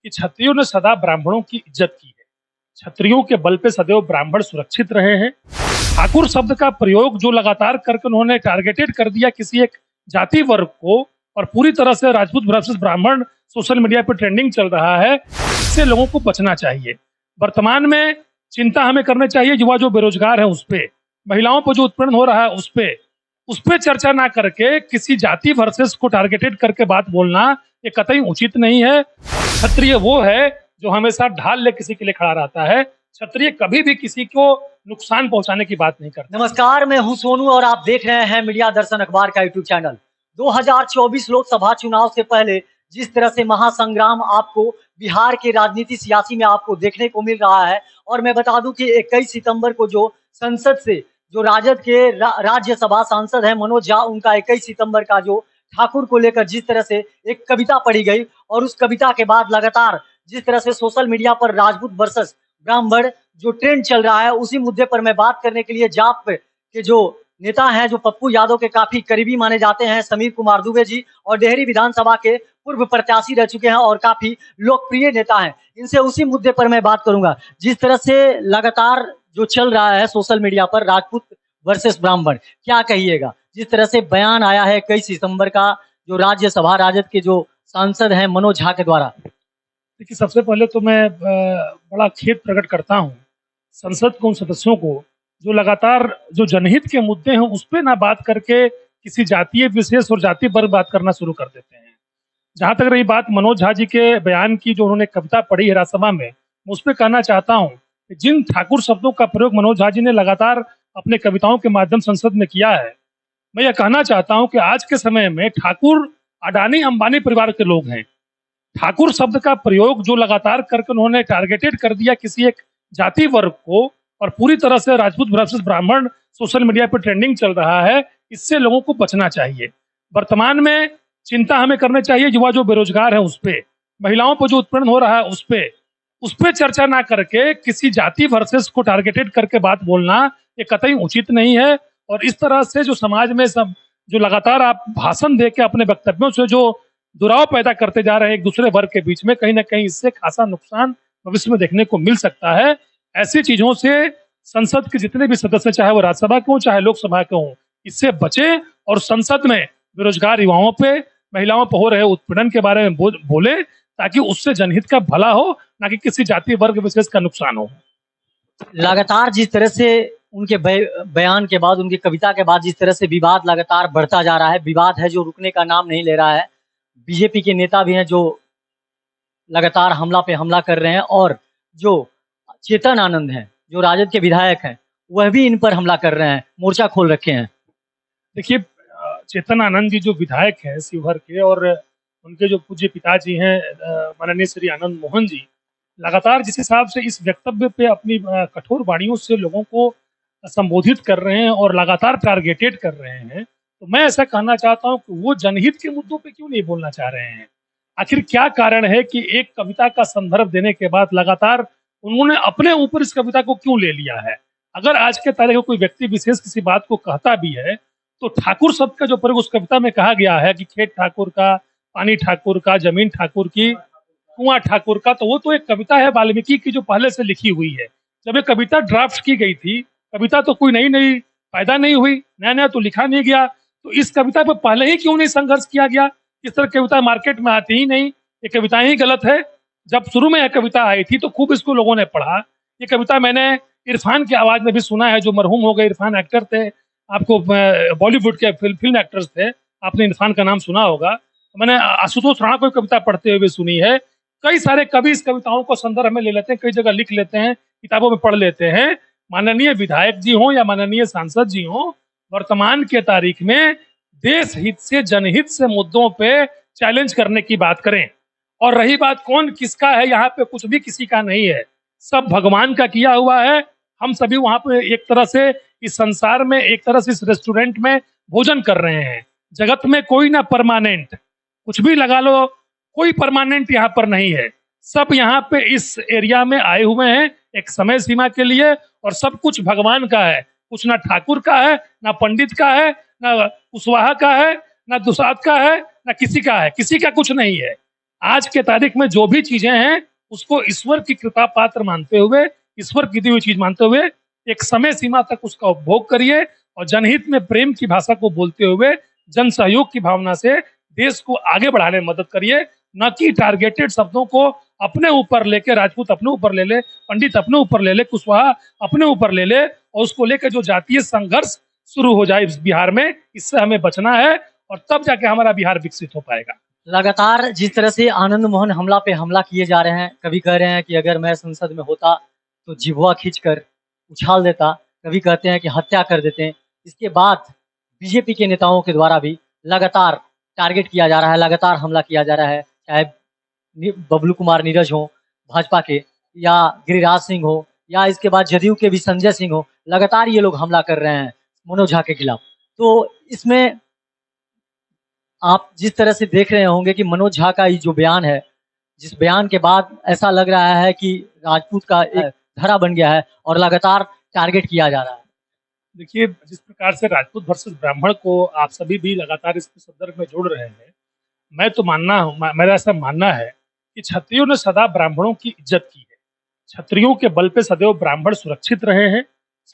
कि क्षत्रियों ने सदा ब्राह्मणों की इज्जत की है। क्षत्रियों के बल पे सदैव ब्राह्मण सुरक्षित रहे हैं। ठाकुर शब्द का प्रयोग जो लगातार करके उन्होंने टारगेटेड कर दिया किसी एक जाति वर्ग को, और पूरी तरह से राजपूत वर्सेस ब्राह्मण सोशल मीडिया पर ट्रेंडिंग चल रहा है, इससे लोगों को बचना चाहिए। वर्तमान में चिंता हमें करनी चाहिए युवा जो बेरोजगार है उस पे, महिलाओं पर जो उत्पीड़न हो रहा है उस पे चर्चा ना करके किसी जाति वर्सेस को टारगेटेड करके बात बोलना ये कतई उचित नहीं है। क्षत्रिय वो है जो हमेशा ढाल ले किसी के लिए खड़ा रहता है। क्षत्रिय कभी भी किसी को नुकसान पहुंचाने की बात नहीं करता। नमस्कार, मैं हूं सोनू और आप देख रहे हैं मीडिया दर्शन अखबार का यूट्यूब चैनल। 2024 लोकसभा चुनाव से पहले जिस तरह से महासंग्राम आपको बिहार के राजनीति सियासी में आपको देखने को मिल रहा है, और मैं बता दूं कि 21 सितंबर को जो संसद से जो राजद के राज्यसभा सांसद है मनोज झा, उनका 21 सितंबर का जो ठाकुर को लेकर जिस तरह से एक कविता पढ़ी गई, और उस कविता के बाद लगातार जिस तरह से सोशल मीडिया पर राजपूत वर्सेस ब्राह्मण जो ट्रेंड चल रहा है, उसी मुद्दे पर मैं बात करने के लिए जाप के जो नेता हैं, जो पप्पू यादव के काफी करीबी माने जाते हैं, समीर कुमार दुबे जी, और डेहरी विधानसभा के पूर्व प्रत्याशी रह चुके हैं और काफी लोकप्रिय नेता हैं, इनसे उसी मुद्दे पर मैं बात करूंगा। जिस तरह से लगातार जो चल रहा है सोशल मीडिया पर राजपूत वर्सेस ब्राह्मण, क्या कहिएगा? जिस तरह से बयान आया है 21 सितंबर का जो राज्यसभा राजद के जो सांसद हैं मनोज झा के द्वारा। देखिए, सबसे पहले तो मैं बड़ा खेद प्रकट करता हूँ संसद के उन सदस्यों को जो लगातार जो जनहित के मुद्दे हैं उस पर ना बात करके किसी जातीय विशेष और जाति पर बात करना शुरू कर देते हैं। जहां तक रही बात मनोज झा जी के बयान की, जो उन्होंने कविता पढ़ी है राज्यसभा में, मैं उस पर कहना चाहता हूँ कि जिन ठाकुर शब्दों का प्रयोग मनोज झा जी ने लगातार अपने कविताओं के माध्यम संसद में किया है, मैं यह कहना चाहता हूँ कि आज के समय में ठाकुर अडानी अंबानी परिवार के लोग हैं। ठाकुर शब्द का प्रयोग जो लगातार करके उन्होंने टारगेटेड कर दिया किसी एक जाति वर्ग को, और पूरी तरह से राजपूत वर्सेस ब्राह्मण सोशल मीडिया पर ट्रेंडिंग चल रहा है, इससे लोगों को बचना चाहिए। वर्तमान में चिंता हमें करनी चाहिए युवा जो बेरोजगार है उस पे, महिलाओं पर जो उत्पीड़न हो रहा है उस पे चर्चा ना करके किसी जाति वर्सेस को टारगेटेड करके बात बोलना ये कतई उचित नहीं है। और इस तरह से जो समाज में सब जो लगातार आप भाषण दे के अपने वक्तव्यों से जो दुराव पैदा करते जा रहे हैं एक दूसरे वर्ग के बीच में, कहीं ना कहीं इससे खासा नुकसान भविष्य में देखने को मिल सकता है। ऐसी चीजों से संसद के जितने भी सदस्य, चाहे वो राज्यसभा के हों चाहे लोकसभा के हों, इससे बचे और संसद में बेरोजगार युवाओं पे, महिलाओं पर हो रहे उत्पीड़न के बारे में बोले, ताकि उससे जनहित का भला हो, ना कि किसी जाति वर्ग विशेष का नुकसान हो। लगातार जिस तरह से उनके बयान के बाद, उनकी कविता के बाद जिस तरह से विवाद लगातार बढ़ता जा रहा है, विवाद है जो रुकने का नाम नहीं ले रहा है। बीजेपी के नेता भी हैं जो लगातार हमला पे हमला कर रहे हैं, और जो चेतन आनंद हैं जो राजद के विधायक हैं, वह भी इन पर हमला कर रहे हैं, मोर्चा खोल रखे हैं। देखिए, चेतन आनंद जी जो विधायक हैं शिवहर के, और उनके जो पूज्य पिताजी हैं माननीय श्री आनंद मोहन जी, लगातार जिस हिसाब से इस वक्तव्य पे अपनी कठोर वाणियों से लोगों को संबोधित कर रहे हैं और लगातार टारगेटेड कर रहे हैं, तो मैं ऐसा कहना चाहता हूं कि वो जनहित के मुद्दों पे क्यों नहीं बोलना चाह रहे हैं। आखिर क्या कारण है कि एक कविता का संदर्भ देने के बाद लगातार उन्होंने अपने ऊपर इस कविता को क्यों ले लिया है। अगर आज के तारीख में कोई व्यक्ति विशेष किसी बात को कहता भी है, तो ठाकुर शब्द का जो प्रयोग उस कविता में कहा गया है कि खेत ठाकुर का, पानी ठाकुर का, जमीन ठाकुर की, कुआं ठाकुर का, तो वो तो एक कविता है वाल्मीकि की जो पहले से लिखी हुई है। जब ये कविता ड्राफ्ट की गई थी, कविता तो कोई नई पैदा नहीं हुई, नया तो लिखा नहीं गया, तो इस कविता पर पहले ही क्यों नहीं संघर्ष किया गया। इस तरह कविता मार्केट में आती ही नहीं, ये कविताएं ही गलत है। जब शुरू में यह कविता आई थी तो खूब इसको लोगों ने पढ़ा। ये कविता मैंने इरफान की आवाज में भी सुना है, जो मरहूम हो गए इरफान एक्टर थे, आपको बॉलीवुड के फिल्म एक्टर्स थे, आपने इरफान का नाम सुना होगा। मैंने आशुतोष राणा को कविता पढ़ते हुए सुनी है। कई सारे कवि इस कविताओं को संदर्भ में ले लेते हैं, कई जगह लिख लेते हैं, किताबों में पढ़ लेते हैं। माननीय विधायक जी हों या माननीय सांसद जी हों, वर्तमान के तारीख में देश हित से, जनहित से मुद्दों पे चैलेंज करने की बात करें। और रही बात कौन किसका है, यहाँ पे कुछ भी किसी का नहीं है, सब भगवान का किया हुआ है। हम सभी वहां पे एक तरह से इस संसार में, एक तरह से इस रेस्टोरेंट में भोजन कर रहे हैं। जगत में कोई ना परमानेंट, कुछ भी लगा लो, कोई परमानेंट यहाँ पर नहीं है। सब यहाँ पे इस एरिया में आए हुए हैं एक समय सीमा के लिए, और सब कुछ भगवान का है। कुछ ना ठाकुर का है, ना पंडित का है, ना कुशवाहा का है, ना दुसाद का है, ना किसी का है, किसी का कुछ नहीं है। आज के तारीख में जो भी चीजें हैं उसको ईश्वर की कृपा पात्र मानते हुए, ईश्वर की दी हुई चीज मानते हुए एक समय सीमा तक उसका उपभोग करिए और जनहित में प्रेम की भाषा को बोलते हुए जन सहयोग की भावना से देश को आगे बढ़ाने में मदद करिए, न कि टारगेटेड शब्दों को अपने ऊपर लेके राजपूत अपने ऊपर ले ले, पंडित अपने ऊपर ले ले, कुशवाहा अपने ऊपर ले ले और उसको लेकर जो जातीय संघर्ष शुरू हो जाए इस बिहार में, इससे हमें बचना है और तब जाके हमारा बिहार विकसित हो पाएगा। लगातार जिस तरह से आनंद मोहन हमला पे हमला किए जा रहे हैं, कभी कह रहे हैं कि अगर मैं संसद में होता तो जिह्वा खींचकर उछाल देता, कभी कहते हैं कि हत्या कर देते हैं। इसके बाद बीजेपी के नेताओं के द्वारा भी लगातार टारगेट किया जा रहा है, लगातार हमला किया जा रहा है, चाहे बबलू कुमार नीरज हो भाजपा के, या गिरिराज सिंह हो, या इसके बाद जदयू के भी संजय सिंह हो, लगातार ये लोग हमला कर रहे हैं मनोज झा के खिलाफ। तो इसमें आप जिस तरह से देख रहे होंगे कि मनोज झा का ये जो बयान है, जिस बयान के बाद ऐसा लग रहा है कि राजपूत का एक धरा बन गया है और लगातार टारगेट किया जा रहा है। देखिए, जिस प्रकार से राजपूत वर्सेस ब्राह्मण को आप सभी भी लगातार इस संदर्भ में जोड़ रहे हैं, मैं तो मानना हूँ, मेरा ऐसा मानना है कि क्षत्रियों ने सदा ब्राह्मणों की इज्जत की है। क्षत्रियों के बल पे सदैव ब्राह्मण सुरक्षित रहे हैं,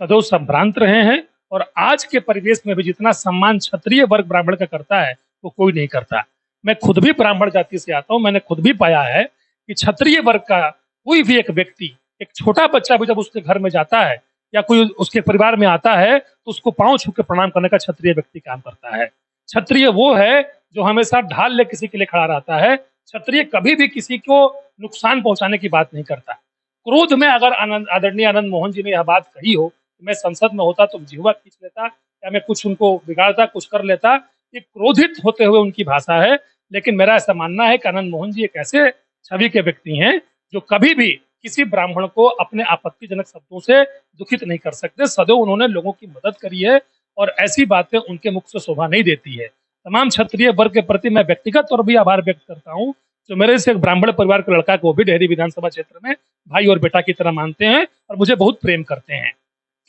सदैव संभ्रांत रहे हैं और आज के परिवेश में भी जितना सम्मान क्षत्रिय वर्ग ब्राह्मण का करता है वो कोई नहीं करता। मैं खुद भी ब्राह्मण जाति से आता हूँ, मैंने खुद भी पाया है कि क्षत्रिय वर्ग का कोई भी एक व्यक्ति, एक छोटा बच्चा भी जब उसके घर में जाता है या कोई उसके परिवार में आता है तो उसको पांव छू के प्रणाम करने का क्षत्रिय व्यक्ति काम करता है। क्षत्रिय वो है जो हमेशा ढाल ले किसी के लिए खड़ा रहता है। क्षत्रिय कभी भी किसी को नुकसान पहुंचाने की बात नहीं करता। क्रोध में अगर आदरणीय आनंद मोहन जी ने यह बात कही हो कि मैं संसद में होता तो जिह्वा खींच लेता या मैं कुछ उनको बिगाड़ता, कुछ कर लेता, ये क्रोधित होते हुए उनकी भाषा है। लेकिन मेरा ऐसा मानना है कि आनंद मोहन जी एक ऐसे छवि के व्यक्ति हैं जो कभी भी किसी ब्राह्मण को अपने आपत्तिजनक शब्दों से दुखित नहीं कर सकते। सदैव उन्होंने लोगों की मदद करी है और ऐसी बातें उनके मुख से शोभा नहीं देती है। तमाम क्षत्रिय वर्ग के प्रति मैं व्यक्तिगत तौर पर भी आभार व्यक्त करता हूँ जो मेरे से एक ब्राह्मण परिवार के लड़का को भी डेहरी विधानसभा क्षेत्र में भाई और बेटा की तरह मानते हैं और मुझे बहुत प्रेम करते हैं।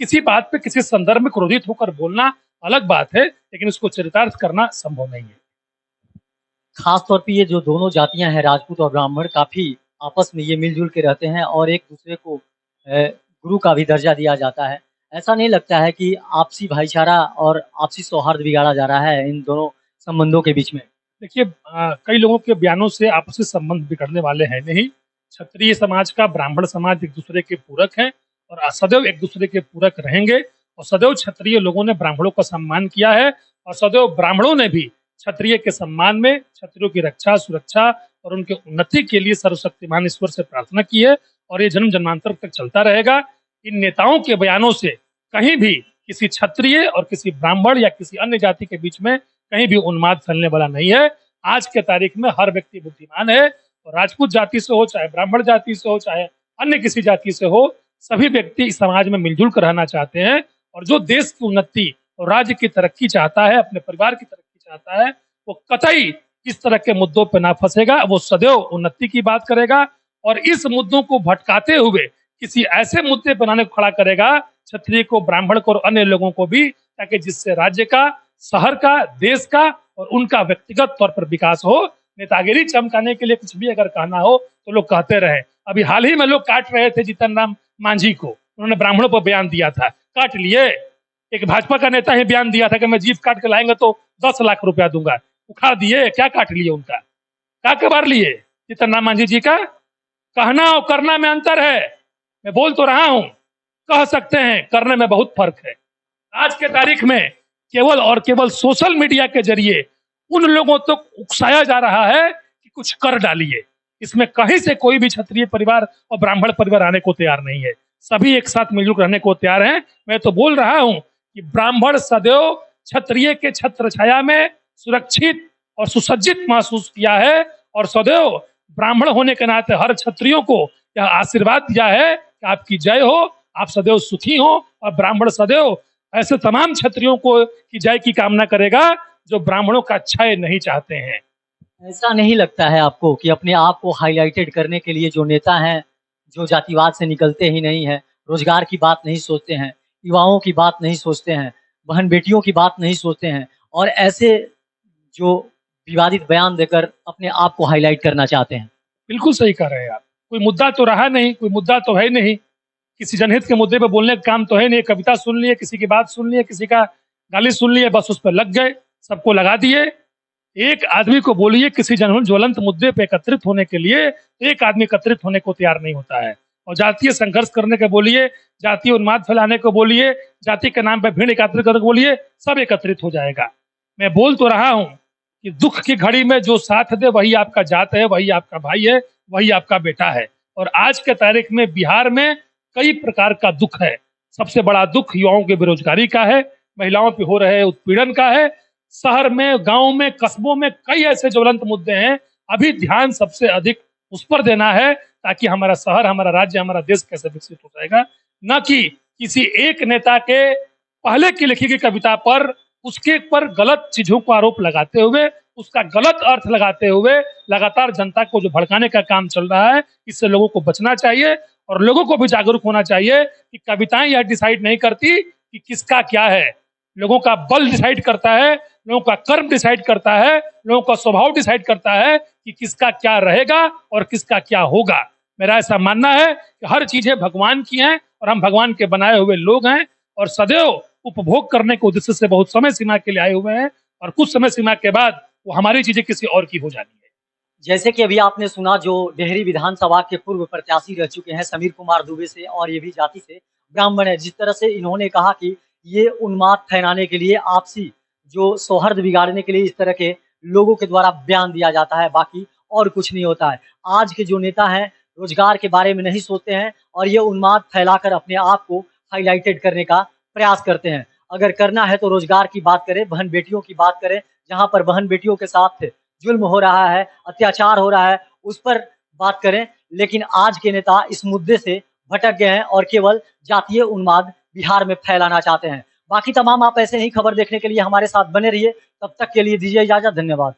किसी बात पे किसी संदर्भ में क्रोधित होकर बोलना अलग बात है, लेकिन उसको चरितार्थ करना संभव नहीं है। खास तौर पे ये जो दोनों जातियां हैं, राजपूत और ब्राह्मण, काफी आपस में ये मिलजुल के रहते हैं और एक दूसरे को गुरु का भी दर्जा दिया जाता है। ऐसा नहीं लगता है कि आपसी भाईचारा और आपसी सौहार्द बिगाड़ा जा रहा है इन दोनों संबंधों के बीच में? देखिए, कई लोगों के बयानों से आपसी संबंध बिगड़ने वाले हैं नहीं। क्षत्रिय समाज का ब्राह्मण समाज एक दूसरे के पूरक हैं और सदैव एक दूसरे के पूरक रहेंगे और सदैव क्षत्रिय लोगों ने ब्राह्मणों का सम्मान किया है और सदैव ब्राह्मणों ने भी क्षत्रिय के सम्मान में क्षत्रियों की रक्षा, सुरक्षा और उनके उन्नति के लिए सर्वशक्तिमान ईश्वर से प्रार्थना की है और ये जन्म जन्मांतर तक चलता रहेगा। इन नेताओं के बयानों से कहीं भी किसी क्षत्रिय और किसी ब्राह्मण या किसी अन्य जाति के बीच में कहीं भी उन्माद फैलने वाला नहीं है। आज के तारीख में हर व्यक्ति बुद्धिमान है और राजपूत जाति से हो, चाहे ब्राह्मण जाति से हो, चाहे अन्य किसी जाति से हो, सभी व्यक्ति इस समाज में मिलजुल कर रहना चाहते हैं और जो देश की उन्नति और राज्य की तरक्की चाहता है, अपने परिवार की तरक्की चाहता है, वो कतई इस तरह के मुद्दों पर ना फंसेगा। वो सदैव उन्नति की बात करेगा और इस मुद्दों को भटकाते हुए किसी ऐसे मुद्दे बनाने को खड़ा करेगा क्षत्रिय को, ब्राह्मण को और अन्य लोगों को भी, ताकि जिससे राज्य का, शहर का, देश का और उनका व्यक्तिगत तौर पर विकास हो। नेतागिरी चमकाने के लिए कुछ भी अगर कहना हो तो लोग कहते रहे। अभी हाल ही में लोग काट रहे थे जीतन राम मांझी को, उन्होंने ब्राह्मणों पर बयान दिया था, काट लिए। एक भाजपा का नेता ही बयान दिया था कि मैं जीप काट के लाएंगे तो 10 लाख रुपया दूंगा, उखाड़ दिए। क्या काट लिए उनका, क्या कबार लिए जीतन राम मांझी जी का? कहना और करना में अंतर है। मैं बोल तो रहा हूं, कह सकते हैं, करने में बहुत फर्क है। आज के तारीख में केवल और केवल सोशल मीडिया के जरिए उन लोगों तक तो उकसाया जा रहा है कि कुछ कर डालिए। इसमें कहीं से कोई भी क्षत्रिय परिवार और ब्राह्मण परिवार आने को तैयार नहीं है। सभी एक साथ मिलजुल रहने को तैयार हैं। मैं तो बोल रहा हूं कि ब्राह्मण सदैव क्षत्रिय के छत्र छाया में सुरक्षित और सुसज्जित महसूस किया है और सदैव ब्राह्मण होने के नाते हर क्षत्रियों को यह आशीर्वाद दिया है कि आपकी जय हो, आप सदैव सुखी हो। और ब्राह्मण सदैव ऐसे तमाम क्षत्रियों को की जय की कामना करेगा जो ब्राह्मणों का क्षय नहीं चाहते हैं। ऐसा नहीं लगता है आपको कि अपने आप को हाईलाइटेड करने के लिए जो नेता हैं, जो जातिवाद से निकलते ही नहीं है, रोजगार की बात नहीं सोचते हैं, युवाओं की बात नहीं सोचते हैं, बहन बेटियों की बात नहीं सोचते हैं और ऐसे जो विवादित बयान देकर अपने आप को हाईलाइट करना चाहते हैं। बिल्कुल सही कह रहे हैं आप। कोई मुद्दा तो रहा नहीं, कोई मुद्दा तो है नहीं, किसी जनहित के मुद्दे पे बोलने का काम तो है नहीं। कविता सुन लिए, किसी की बात सुन लिए, किसी का गाली सुन लिए, बस उस पर लग गए, सबको लगा दिए। एक आदमी को बोलिए किसी ज्वलंत मुद्दे पे एकत्रित होने के लिए, एक आदमी एकत्रित होने को तैयार नहीं होता है। और जातीय संघर्ष करने के बोलिए, जातीय उन्माद फैलाने को बोलिए, जाति के नाम पे भीड़ एकत्रित करने को बोलिए, सब एकत्रित हो जाएगा। मैं बोल तो रहा हूं कि दुख की घड़ी में जो साथ दे वही आपका जात है, वही आपका भाई है, वही आपका बेटा है। और आज के तारीख में बिहार में कई प्रकार का दुख है। सबसे बड़ा दुख युवाओं की बेरोजगारी का है, महिलाओं पे हो रहे उत्पीड़न का है। शहर में, गांव में, कस्बों में कई ऐसे ज्वलंत मुद्दे हैं। अभी ध्यान सबसे अधिक उस पर देना है ताकि हमारा शहर, हमारा राज्य, हमारा देश कैसे विकसित हो जाएगा, न कि किसी एक नेता के पहले की लिखी गई कविता पर, उसके पर गलत चीजों को आरोप लगाते हुए, उसका गलत अर्थ लगाते हुए लगातार जनता को जो भड़काने का काम चल रहा है, इससे लोगों को बचना चाहिए। और लोगों को भी जागरूक होना चाहिए कि कविताएं यह डिसाइड नहीं करती कि किसका क्या है। लोगों का बल डिसाइड करता है, लोगों का कर्म डिसाइड करता है, लोगों का स्वभाव डिसाइड करता है कि किसका क्या रहेगा और किसका क्या होगा। मेरा ऐसा मानना है कि हर चीजें भगवान की हैं और हम भगवान के बनाए हुए लोग हैं और सदैव उपभोग करने के उद्देश्य से बहुत समय सीमा के लिए आए हुए हैं, और कुछ समय सीमा के बाद वो हमारी चीजें किसी और की हो जानी है। जैसे कि अभी आपने सुना, जो डेहरी विधानसभा के पूर्व प्रत्याशी रह चुके हैं समीर कुमार दुबे से, और ये भी जाति से ब्राह्मण है, जिस तरह से इन्होंने कहा कि ये उन्माद फैलाने के लिए, आपसी जो सौहार्द बिगाड़ने के लिए इस तरह के लोगों के द्वारा बयान दिया जाता है, बाकी और कुछ नहीं होता है। आज के जो नेता हैं रोजगार के बारे में नहीं सोचते हैं और ये उन्माद फैलाकर अपने आप को हाईलाइटेड करने का प्रयास करते हैं। अगर करना है तो रोजगार की बात करें, बहन बेटियों की बात करें, जहाँ पर बहन बेटियों के साथ जुल्म हो रहा है, अत्याचार हो रहा है, उस पर बात करें। लेकिन आज के नेता इस मुद्दे से भटक गए हैं और केवल जातीय उन्माद बिहार में फैलाना चाहते हैं। बाकी तमाम आप ऐसे ही खबर देखने के लिए हमारे साथ बने रहिए। तब तक के लिए दीजिए इजाजत। धन्यवाद।